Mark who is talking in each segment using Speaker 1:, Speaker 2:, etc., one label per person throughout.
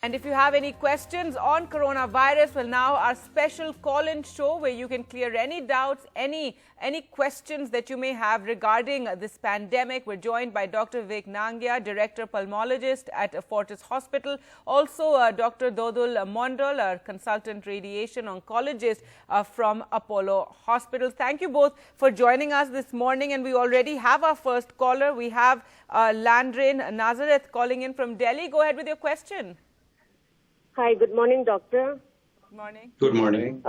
Speaker 1: And if you have any questions on coronavirus, well, now our special call-in show where you can clear any doubts, any questions that you may have regarding this pandemic. We're joined by Dr. Vivek Nangia, Director Pulmonologist at Fortis Hospital. Also, Dr. Dodul Mondal, our Consultant Radiation Oncologist from Apollo Hospital. Thank you both for joining us this morning. And we already have our first caller. We have Landrain Nazareth calling in from Delhi. Go ahead with your question.
Speaker 2: Hi, good morning, doctor.
Speaker 1: Good morning.
Speaker 3: Good morning.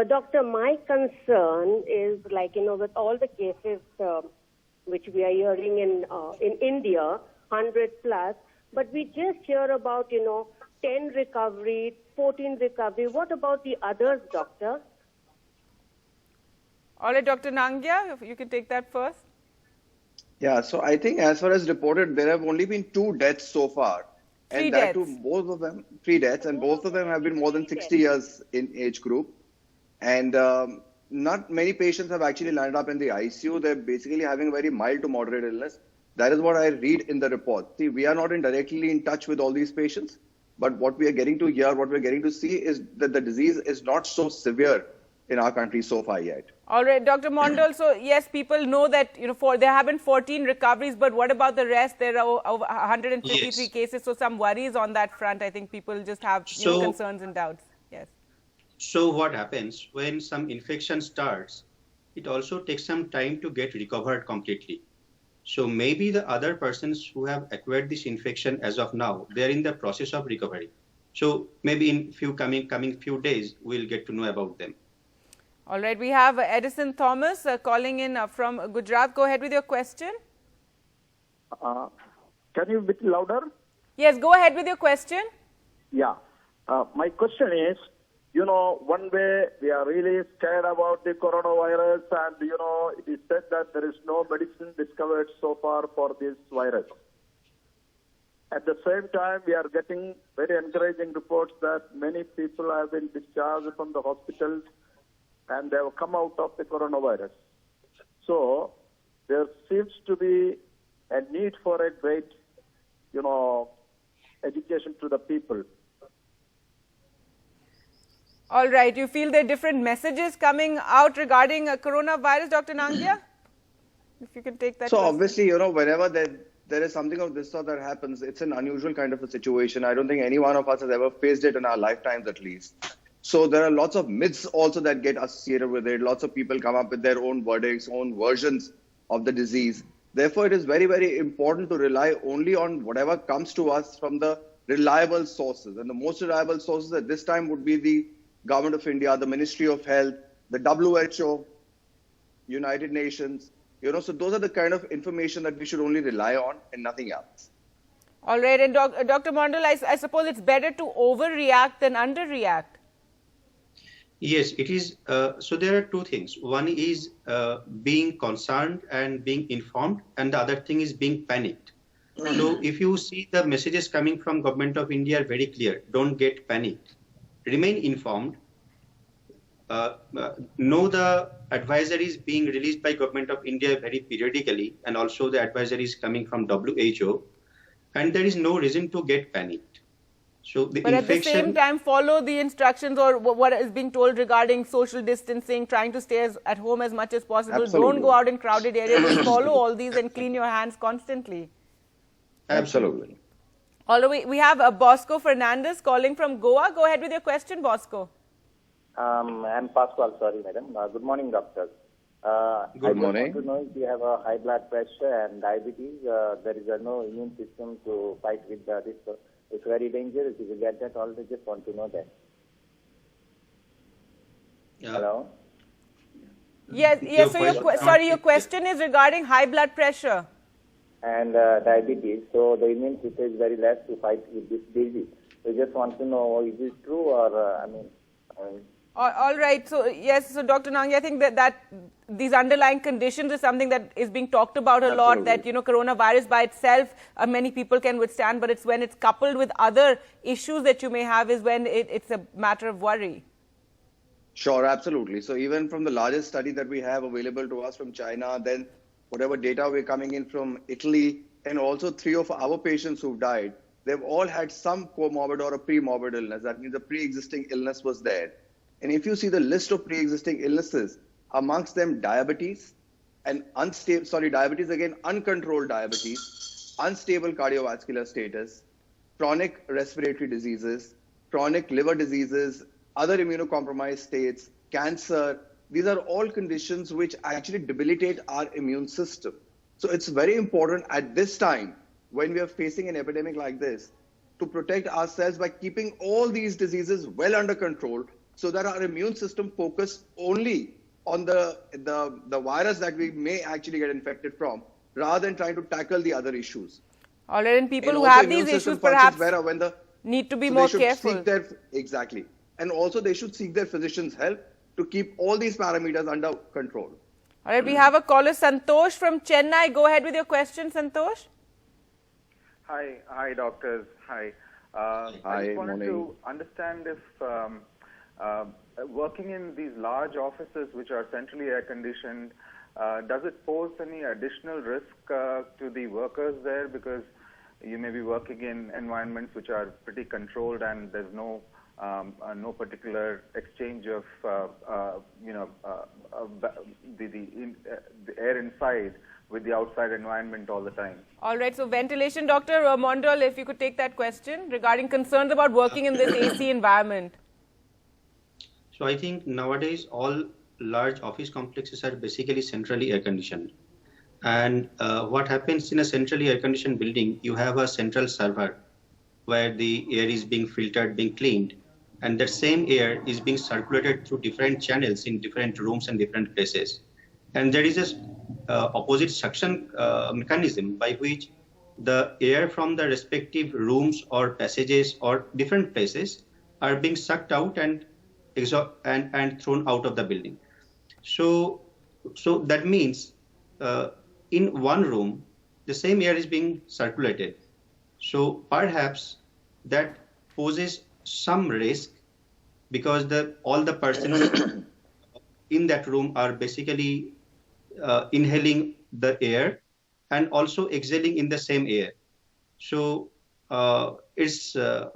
Speaker 2: Doctor, my concern is with all the cases which we are hearing in India, 100 plus, but we just hear about, 10 recovery, 14 recovery. What about the others, doctor?
Speaker 1: All right, Dr. Nangia, if you can take that first.
Speaker 3: Yeah, so I think as far as reported, there have only been 2 deaths so far.
Speaker 1: Three
Speaker 3: And that
Speaker 1: deaths.
Speaker 3: too, both of them, 3 deaths, and both of them have been more than 60 years in age group. And not many patients have actually landed up in the ICU. They're basically having very mild to moderate illness. That is what I read in the report. See, we are not directly in touch with all these patients, but what we are getting to hear, what we're getting to see is that the disease is not so severe in our country so far yet.
Speaker 1: All right, Dr. Mondal. So, yes, people know that, there have been 14 recoveries, but what about the rest? There are over 153 cases, so some worries on that front. I think people just have concerns and doubts. Yes.
Speaker 4: So what happens when some infection starts, it also takes some time to get recovered completely. So maybe the other persons who have acquired this infection as of now, they're in the process of recovery. So maybe in coming few days, we'll get to know about them.
Speaker 1: All right, we have Edison Thomas calling in from Gujarat. Go ahead with your question.
Speaker 5: Can you be a bit louder?
Speaker 1: Yes, go ahead with your question.
Speaker 5: Yeah. My question is, one way we are really scared about the coronavirus and, it is said that there is no medicine discovered so far for this virus. At the same time, we are getting very encouraging reports that many people have been discharged from the hospitals and they have come out of the coronavirus. So there seems to be a need for a great, education to the people.
Speaker 1: All right, you feel there are different messages coming out regarding coronavirus, Dr. Nangia? If you can take that.
Speaker 3: So obviously, whenever there is something of this sort that happens, it's an unusual kind of a situation. I don't think any one of us has ever faced it in our lifetimes at least. So there are lots of myths also that get associated with it. Lots of people come up with their own verdicts, own versions of the disease. Therefore, it is very, very important to rely only on whatever comes to us from the reliable sources. And the most reliable sources at this time would be the Government of India, the Ministry of Health, the WHO, United Nations. So those are the kind of information that we should only rely on and nothing else.
Speaker 1: All right. And Dr. Mondal, I suppose it's better to overreact than underreact.
Speaker 4: Yes, it is. So there are 2 things. One is being concerned and being informed, and the other thing is being panicked. So if you see the messages coming from Government of India are very clear. Don't get panicked. Remain informed. Know the advisories being released by Government of India very periodically, and also the advisories coming from WHO. And there is no reason to get panicked. So but
Speaker 1: at the same time, follow the instructions or what is being told regarding social distancing, trying to stay at home as much as possible.
Speaker 3: Absolutely.
Speaker 1: Don't go out in crowded areas. Follow all these and clean your hands constantly.
Speaker 3: Absolutely.
Speaker 1: Although we have Bosco Fernandez calling from Goa. Go ahead with your question, Bosco.
Speaker 6: I'm Pasquale, sorry, madam. Good morning, doctors.
Speaker 3: Good morning.
Speaker 6: I want to know if you have a high blood pressure and diabetes. There is no immune system to fight with this. It's very dangerous. If you get that, all they just want to know that. Hello?
Speaker 1: Yes. So your question is regarding high blood pressure
Speaker 6: and diabetes. So the immune system is very less to fight with this disease. So just want to know, is this true or,
Speaker 1: All right. So, yes. So, Dr. Nangia, I think that these underlying conditions is something that is being talked about a lot, that, coronavirus by itself, many people can withstand, but it's when it's coupled with other issues that you may have is when it's a matter of worry.
Speaker 3: Sure, absolutely. So even from the largest study that we have available to us from China, then whatever data we're coming in from Italy, and also 3 of our patients who've died, they've all had some comorbid or a pre-morbid illness. That means a pre-existing illness was there. And if you see the list of pre-existing illnesses, amongst them diabetes and uncontrolled diabetes, unstable cardiovascular status, chronic respiratory diseases, chronic liver diseases, other immunocompromised states, cancer. These are all conditions which actually debilitate our immune system. So it's very important at this time, when we are facing an epidemic like this, to protect ourselves by keeping all these diseases well under control, so that our immune system focus only on the virus that we may actually get infected from, rather than trying to tackle the other issues.
Speaker 1: All right, and people who have these issues perhaps need to be more careful.
Speaker 3: Exactly. And also they should seek their physician's help to keep all these parameters under control.
Speaker 1: All right, we have a caller, Santosh from Chennai. Go ahead with your question, Santosh.
Speaker 7: Hi, doctors. Hi. I just wanted to understand if working in these large offices which are centrally air conditioned, does it pose any additional risk to the workers there, because you may be working in environments which are pretty controlled and there's no particular exchange of the air inside with the outside environment all the time.
Speaker 1: All right, so ventilation, Dr. Mondal, if you could take that question regarding concerns about working in this AC environment.
Speaker 4: So I think nowadays all large office complexes are basically centrally air conditioned. And what happens in a centrally air conditioned building, you have a central server where the air is being filtered, being cleaned, and that same air is being circulated through different channels in different rooms and different places. And there is a opposite suction mechanism by which the air from the respective rooms or passages or different places are being sucked out and thrown out of the building. So that means in one room, the same air is being circulated. So perhaps that poses some risk, because all the persons in that room are basically inhaling the air and also exhaling in the same air. So it's, I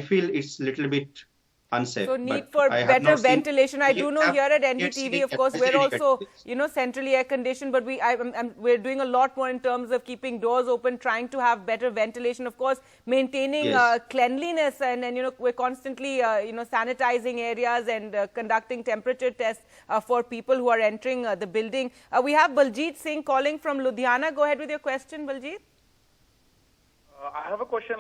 Speaker 4: feel it's a little bit unsafe.
Speaker 1: So need for better ventilation. I do know here at NDTV, of course, we're also, centrally air conditioned, but we're doing a lot more in terms of keeping doors open, trying to have better ventilation, of course, maintaining cleanliness, and we're constantly, sanitizing areas and conducting temperature tests for people who are entering the building. We have Baljit Singh calling from Ludhiana. Go ahead with your question, Baljit.
Speaker 8: I have a question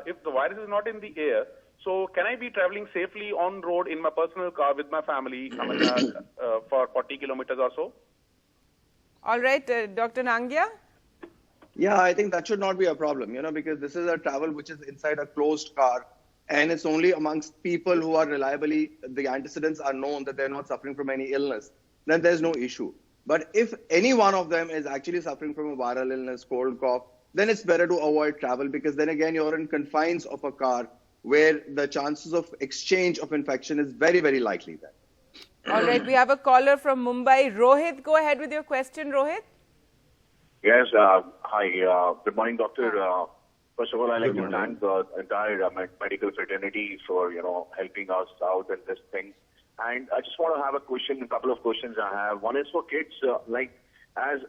Speaker 8: if the virus is not in the air, so can I be traveling safely on road in my personal car with my family for 40 kilometers or so?
Speaker 1: All right, Dr. Nangia?
Speaker 3: Yeah, I think that should not be a problem, because this is a travel which is inside a closed car, and it's only amongst people who are reliably, the antecedents are known that they're not suffering from any illness, then there's no issue. But if any one of them is actually suffering from a viral illness, cold, cough, then it's better to avoid travel, because then again, you're in confines of a car where the chances of exchange of infection is very, very likely there.
Speaker 1: All right, we have a caller from Mumbai. Rohit, go ahead with your question, Rohit.
Speaker 9: Yes, hi. Good morning, doctor. First of all, I'd like to thank the entire medical fraternity for, helping us out in this thing. And I just want to have a couple of questions I have. One is for kids, as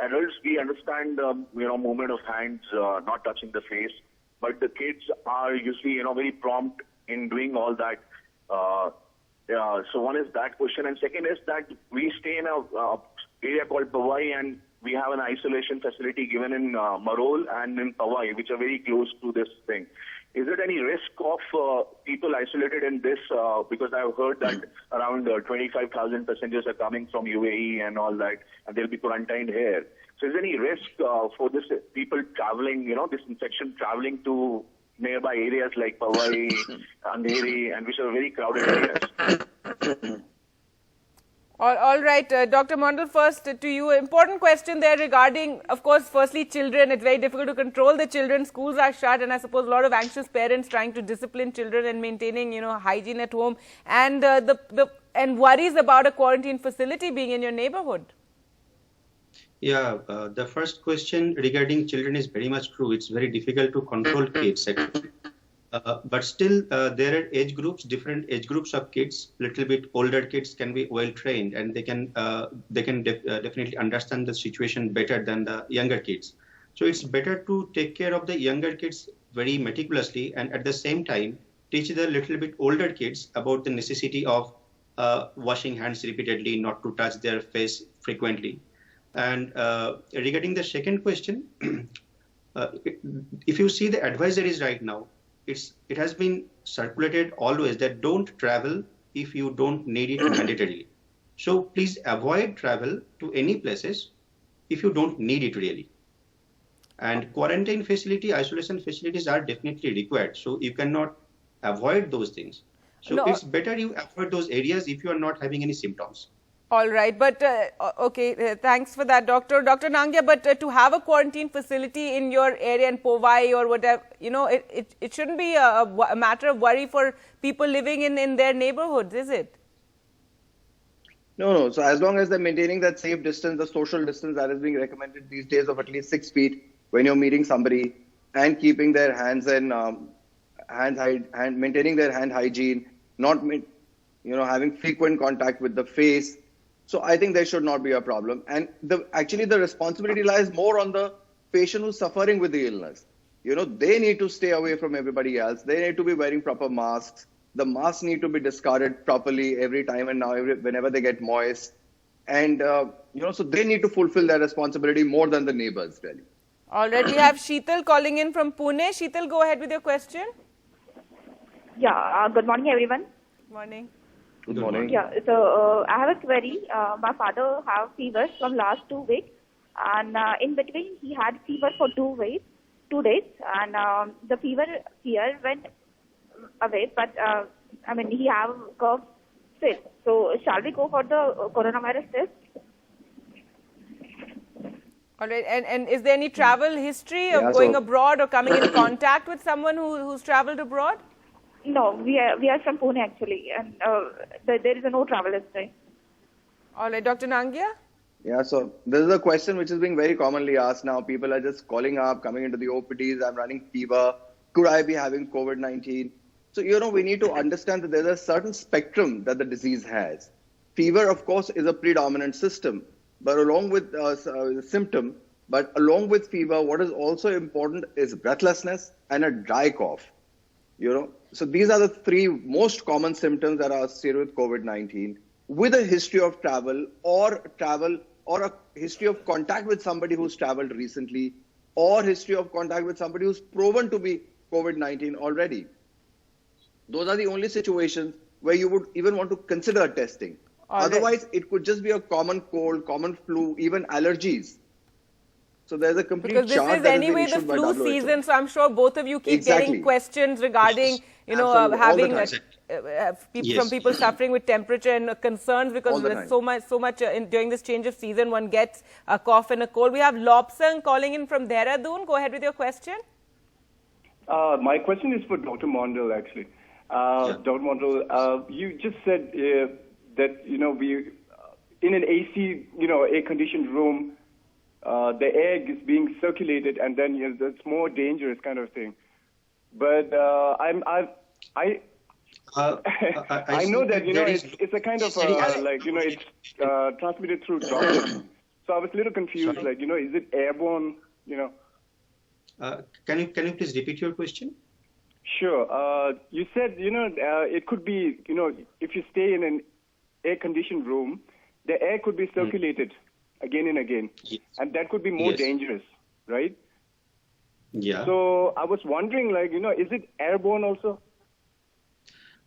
Speaker 9: adults, we understand, movement of hands, not touching the face. But the kids are usually, very prompt in doing all that. So one is that question. And second is that we stay in a area called Powai, and we have an isolation facility given in Marol and in Powai, which are very close to this thing. Is there any risk of people isolated in this? Because I've heard that around 25,000 passengers are coming from UAE and all that, and they'll be quarantined here. So is there any risk for this people traveling, this infection traveling to nearby areas like Powai, Andheri, and which are very crowded areas?
Speaker 1: All right, Dr. Mondal, first to you. Important question there regarding, of course, firstly, children. It's very difficult to control the children. Schools are shut, and I suppose a lot of anxious parents trying to discipline children and maintaining, hygiene at home, and and worries about a quarantine facility being in your neighborhood.
Speaker 4: Yeah, the first question regarding children is very much true. It's very difficult to control kids, actually. But still, there are age groups, different age groups of kids. Little bit older kids can be well trained, and they can definitely understand the situation better than the younger kids. So it's better to take care of the younger kids very meticulously, and at the same time teach the little bit older kids about the necessity of washing hands repeatedly, not to touch their face frequently. And regarding the second question, if you see the advisories right now, it has been circulated always that don't travel if you don't need it mandatorily. So please avoid travel to any places if you don't need it really. And quarantine facility, isolation facilities are definitely required. So you cannot avoid those things. So it's better you avoid those areas if you are not having any symptoms.
Speaker 1: All right, but okay, thanks for that, Dr. Nangia. But to have a quarantine facility in your area in Powai or whatever, it shouldn't be a matter of worry for people living in their neighborhoods, is it?
Speaker 3: No. So as long as they're maintaining that safe distance, the social distance that is being recommended these days of at least 6 feet when you're meeting somebody, and keeping their hands and maintaining their hand hygiene, not having frequent contact with the face. So I think there should not be a problem. And actually the responsibility lies more on the patient who's suffering with the illness. They need to stay away from everybody else. They need to be wearing proper masks. The masks need to be discarded properly every time and now whenever they get moist. And, so they need to fulfill their responsibility more than the neighbors, really.
Speaker 1: All right, we have Sheetal calling in from Pune. Sheetal, go ahead with your question.
Speaker 10: Yeah, good morning, everyone.
Speaker 1: Morning.
Speaker 3: Good morning.
Speaker 10: Yeah, so I have a query. My father have fever from last 2 weeks, and in between he had fever for 2 days, and the fever here went away, but he have cough still. So shall we go for the coronavirus test?
Speaker 1: All right, and is there any travel history of going abroad or coming in contact with someone who's traveled abroad?
Speaker 10: No, we are from Pune actually, and there is no travel history.
Speaker 1: All right, Dr. Nangia?
Speaker 3: Yeah, so this is a question which is being very commonly asked now. People are just calling up, coming into the OPDs, I'm running fever. Could I be having COVID-19? So, we need to understand that there's a certain spectrum that the disease has. Fever, of course, is a predominant symptom, but along with fever, what is also important is breathlessness and a dry cough. So these are the 3 most common symptoms that are associated with COVID-19, with a history of travel or a history of contact with somebody who's traveled recently, or history of contact with somebody who's proven to be COVID-19 already. Those are the only situations where you would even want to consider testing. Otherwise, it could just be a common cold, common flu, even allergies. So there's a complete
Speaker 1: because this is anyway the flu season, so I'm sure both of you keep getting questions regarding, having people suffering with temperature and concerns because there's so much during this change of season, one gets a cough and a cold. We have Lobsang calling in from Dehradun. Go ahead with your question.
Speaker 11: My question is for Dr. Mondal, actually. Dr. Mondal, you just said that, we in an AC, air-conditioned room, the air is being circulated, and then that's more dangerous kind of thing. But I know that it's a kind of it's transmitted through droplets. So I was a little confused. Sorry? Is it airborne?
Speaker 4: Can you please repeat your question?
Speaker 11: Sure. You said it could be if you stay in an air-conditioned room, the air could be circulated again and again, and that could be more dangerous, right?
Speaker 4: Yeah.
Speaker 11: So I was wondering, is it airborne also?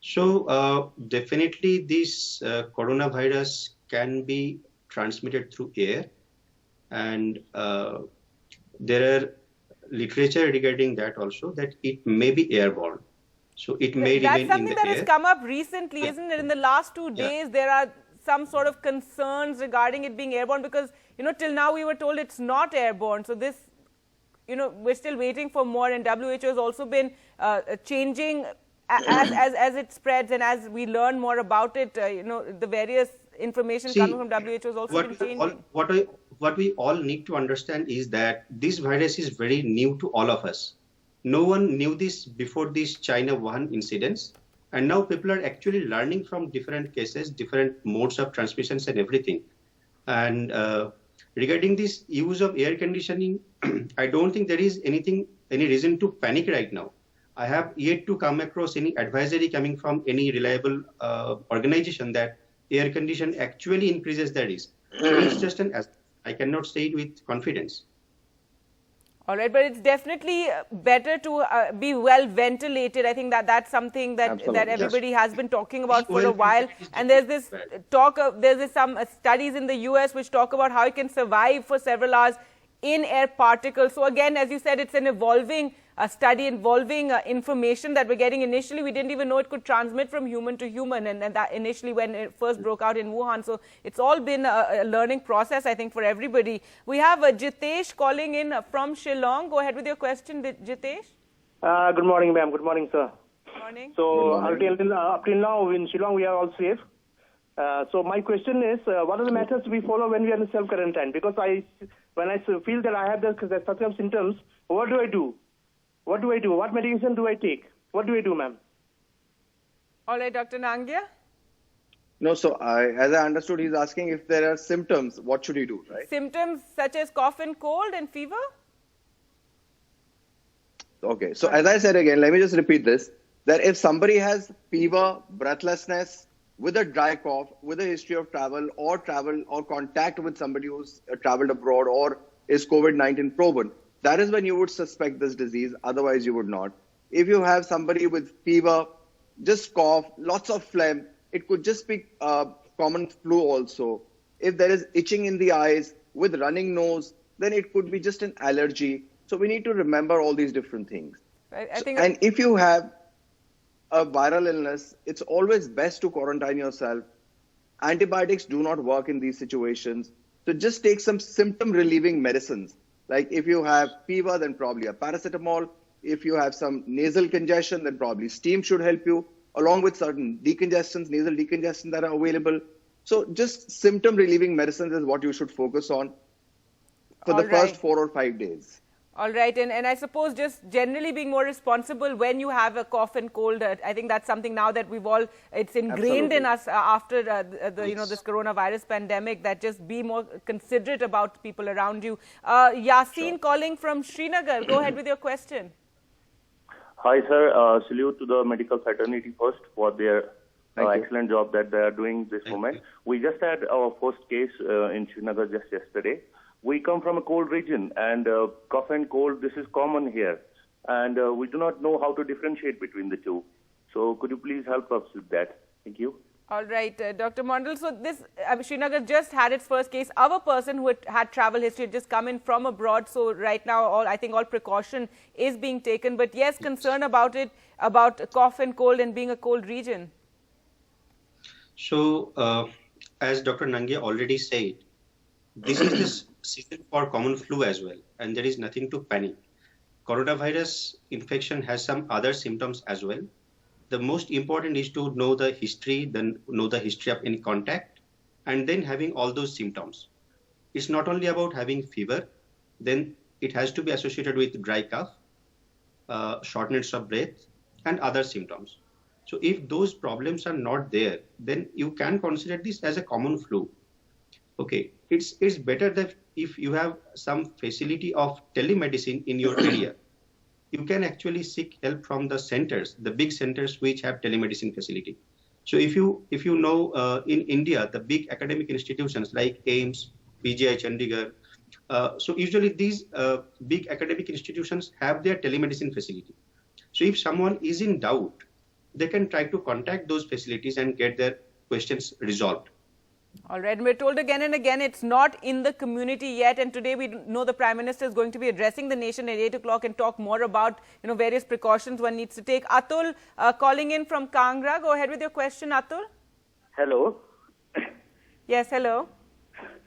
Speaker 4: So definitely this coronavirus can be transmitted through air, and there are literature regarding that also, that it may be airborne. So it may remain in the air.
Speaker 1: That's something that has come up recently, isn't it? In the last 2 days, there are some sort of concerns regarding it being airborne because, till now we were told it's not airborne. So this, we're still waiting for more, and WHO has also been changing as it spreads and as we learn more about it, the various information coming from WHO has also been changing.
Speaker 4: what we all need to understand is that this virus is very new to all of us. No one knew this before this China Wuhan incidents. And now people are actually learning from different cases, different modes of transmissions and everything. And regarding this use of air conditioning, I don't think there is any reason to panic right now. I have yet to come across any advisory coming from any reliable organization that air condition actually increases the risk. So it's just I cannot say it with confidence.
Speaker 1: All right, but it's definitely better to be well ventilated. I think that's something that everybody has been talking about for a while. And there's this some studies in the US which talk about how it can survive for several hours in air particles. So again, as you said, it's an evolving study involving information that we're getting. Initially, we didn't even know it could transmit from human to human, and that initially when it first broke out in Wuhan. So it's all been a learning process, I think, for everybody. We have Jitesh calling in from Shillong. Go ahead with your question, Jitesh.
Speaker 12: Good morning, ma'am. Good morning, sir.
Speaker 1: Good morning.
Speaker 12: So up till now in Shillong, we are all safe. So my question is, what are the methods we follow when we are in self-quarantine? Because when I feel that I have such symptoms, what do I do? What do I do? What medication do I take? What do I do, ma'am?
Speaker 1: All right, Dr. Nangia.
Speaker 3: No, so as I understood, he's asking if there are symptoms, what should he do, right?
Speaker 1: Symptoms such as cough and cold and fever?
Speaker 3: Okay, so as I said again, let me just repeat this, that if somebody has fever, breathlessness, with a dry cough, with a history of travel or contact with somebody who's traveled abroad or is COVID-19 proven, that is when you would suspect this disease. Otherwise, you would not. If you have somebody with fever, just cough, lots of phlegm, it could just be common flu also. If there is itching in the eyes with running nose, then it could be just an allergy. So we need to remember all these different things. And if you have a viral illness, it's always best to quarantine yourself. Antibiotics do not work in these situations. So just take some symptom relieving medicines. Like if you have fever, then probably a paracetamol. If you have some nasal congestion, then probably steam should help you, along with certain decongestants, nasal decongestants that are available. So just symptom relieving medicines is what you should focus on for the first 4 or 5 days.
Speaker 1: All right, and I suppose just generally being more responsible when you have a cough and cold. I think that's something now that it's ingrained in us after this coronavirus pandemic, that just be more considerate about people around you. Yasin calling from Srinagar. Go ahead with your question.
Speaker 13: Hi, sir. Salute to the medical fraternity first for their excellent job that they are doing this moment. We just had our first case in Srinagar just yesterday. We come from a cold region, and cough and cold, this is common here. And we do not know how to differentiate between the two. So could you please help us with that? Thank you.
Speaker 1: All right, Dr. Mondal. So this Srinagar just had its first case. Our person who had travel history had just come in from abroad. So right now, I think all precaution is being taken. But yes, concern about it, about cough and cold and being a cold region.
Speaker 4: So as Dr. Nangia already said, this is the season for common flu as well, and there is nothing to panic. Coronavirus infection has some other symptoms as well. The most important is to know the history, then know the history of any contact, and then having all those symptoms. It's not only about having fever, then it has to be associated with dry cough, shortness of breath, and other symptoms. So if those problems are not there, then you can consider this as a common flu. Okay, it's better that if you have some facility of telemedicine in your area, you can actually seek help from the centers, the big centers which have telemedicine facility. So if you know in India, the big academic institutions like AIIMS, PGI Chandigarh, so usually these big academic institutions have their telemedicine facility. So if someone is in doubt, they can try to contact those facilities and get their questions resolved.
Speaker 1: All right, and we're told again and again it's not in the community yet, and today we know the Prime Minister is going to be addressing the nation at 8 o'clock and talk more about various precautions one needs to take. Atul calling in from Kangra. Go ahead with your question, Atul.
Speaker 14: Hello.
Speaker 1: Yes, hello.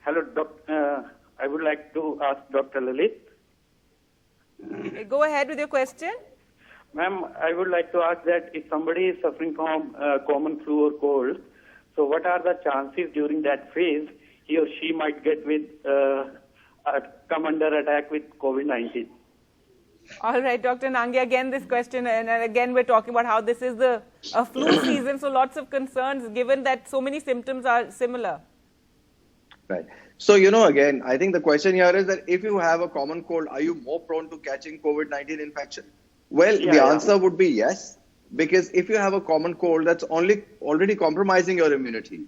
Speaker 14: Hello, Doctor. I would like to ask Dr. Lalit.
Speaker 1: Go ahead with your question.
Speaker 14: Ma'am, I would like to ask that if somebody is suffering from common flu or cold, so what are the chances during that phase he or she might get with come under attack with COVID-19.
Speaker 1: All right, Dr. Nange, again this question, and again we're talking about how this is the flu season, so lots of concerns given that so many symptoms are similar.
Speaker 3: Right. So, again, I think the question here is that if you have a common cold, are you more prone to catching COVID-19 infection? Well, the answer would be yes, because if you have a common cold, that's already compromising your immunity.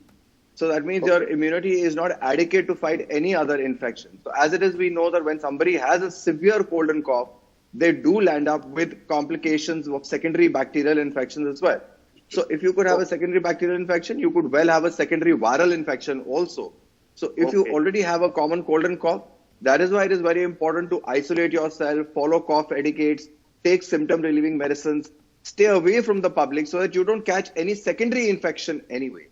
Speaker 3: So that means your immunity is not adequate to fight any other infection. So as it is, we know that when somebody has a severe cold and cough, they do land up with complications of secondary bacterial infections as well. So if you could have a secondary bacterial infection, you could well have a secondary viral infection also. So if you already have a common cold and cough, that is why it is very important to isolate yourself, follow cough etiquettes, take symptom relieving medicines, stay away from the public so that you don't catch any secondary infection anyway.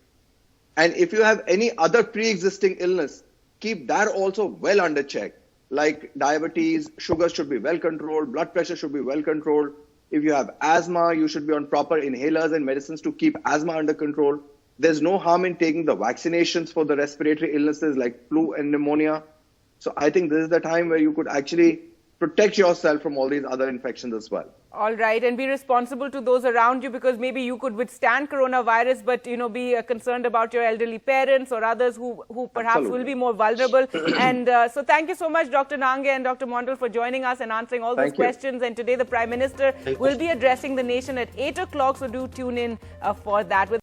Speaker 3: And if you have any other pre-existing illness, keep that also well under check. Like diabetes, sugar should be well controlled, blood pressure should be well controlled. If you have asthma, you should be on proper inhalers and medicines to keep asthma under control. There's no harm in taking the vaccinations for the respiratory illnesses like flu and pneumonia. So I think this is the time where you could actually protect yourself from all these other infections as well.
Speaker 1: All right, and be responsible to those around you, because maybe you could withstand coronavirus, but be concerned about your elderly parents or others who perhaps will be more vulnerable. And so thank you so much, Dr. Nange and Dr. Mondal, for joining us and answering all those questions. And today the Prime Minister will be addressing the nation at 8 o'clock, so do tune in for that.